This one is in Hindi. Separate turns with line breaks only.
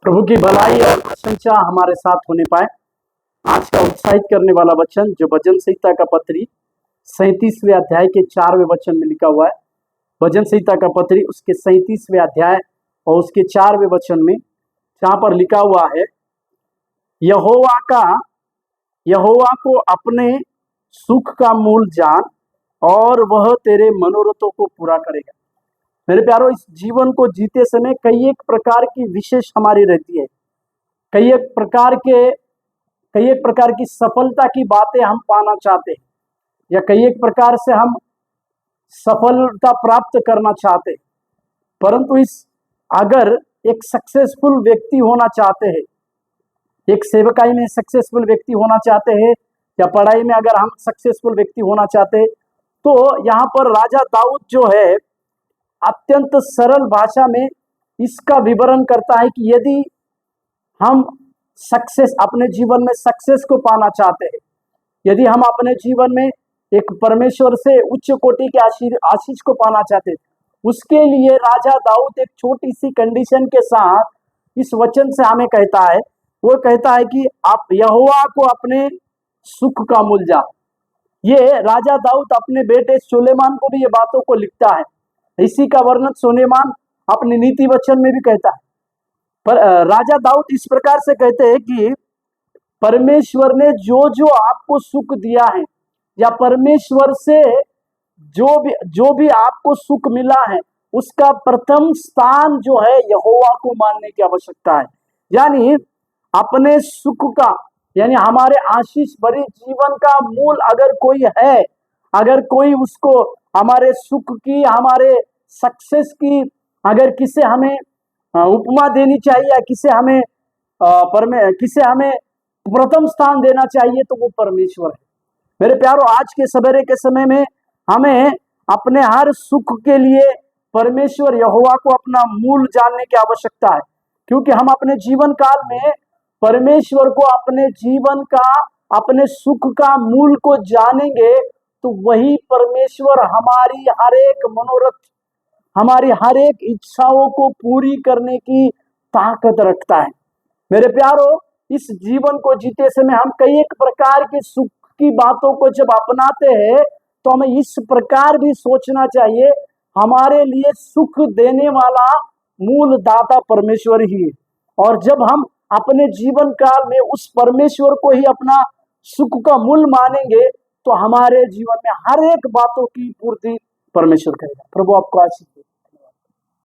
प्रभु की भलाई और प्रशंसा हमारे साथ होने पाए। आज का उत्साहित करने वाला वचन जो भजन संहिता का पत्री 37वें अध्याय के 4वें वचन में लिखा हुआ है। भजन संहिता का पत्री उसके 37वें अध्याय और उसके 4वें वचन में जहाँ पर लिखा हुआ है, यहोवा को अपने सुख का मूल जान और वह तेरे मनोरथों को पूरा करेगा। मेरे प्यारो, इस जीवन को जीते समय कई एक प्रकार की विशेष हमारी रहती है। कई एक प्रकार की सफलता की बातें हम पाना चाहते हैं, या कई एक प्रकार से हम सफलता प्राप्त करना चाहते हैं। परंतु अगर एक सक्सेसफुल व्यक्ति होना चाहते हैं, एक सेवकाई में सक्सेसफुल व्यक्ति होना चाहते हैं, या पढ़ाई में अगर हम सक्सेसफुल व्यक्ति होना चाहते हैं, तो यहाँ पर राजा दाऊद जो है अत्यंत सरल भाषा में इसका विवरण करता है कि यदि हम अपने जीवन में सक्सेस को पाना चाहते हैं, यदि हम अपने जीवन में एक परमेश्वर से उच्च कोटि के आशीष को पाना चाहते हैं, उसके लिए राजा दाऊद एक छोटी सी कंडीशन के साथ इस वचन से हमें कहता है। वो कहता है कि आप यहोवा को अपने सुख का मूल जान। ये राजा दाऊद अपने बेटे सुलेमान को भी ये बातों को लिखता है। इसी का वर्णन सुलेमान अपने नीति वचन में भी कहता है। पर राजा दाऊद इस प्रकार से कहते हैं कि परमेश्वर ने जो जो आपको सुख दिया है, या परमेश्वर से जो भी आपको सुख मिला है, उसका प्रथम स्थान जो है यहोवा को मानने की आवश्यकता है। यानी अपने सुख का, यानी हमारे आशीष भरे जीवन का मूल अगर कोई है, अगर कोई उसको हमारे सुख की, हमारे सक्सेस की अगर किसे हमें उपमा देनी चाहिए, या किसे हमें प्रथम स्थान देना चाहिए, तो वो परमेश्वर है। मेरे प्यारो, आज के सवेरे के समय में हमें अपने हर सुख के लिए परमेश्वर यहोवा को अपना मूल जानने की आवश्यकता है। क्योंकि हम अपने जीवन काल में परमेश्वर को अपने जीवन का, अपने सुख का मूल को जानेंगे, तो वही परमेश्वर हमारी हर एक मनोरथ, हमारी हर एक इच्छाओं को पूरी करने की ताकत रखता है। मेरे प्यारो, इस जीवन को जीते समय हम कई एक प्रकार के सुख की बातों को जब अपनाते हैं, तो हमें इस प्रकार भी सोचना चाहिए, हमारे लिए सुख देने वाला मूल दाता परमेश्वर ही है। और जब हम अपने जीवन काल में उस परमेश्वर को ही अपना सुख का मूल मानेंगे, तो हमारे जीवन में हर एक बातों की पूर्ति परमेश्वर करेगा। प्रभु आपको आशीष दे।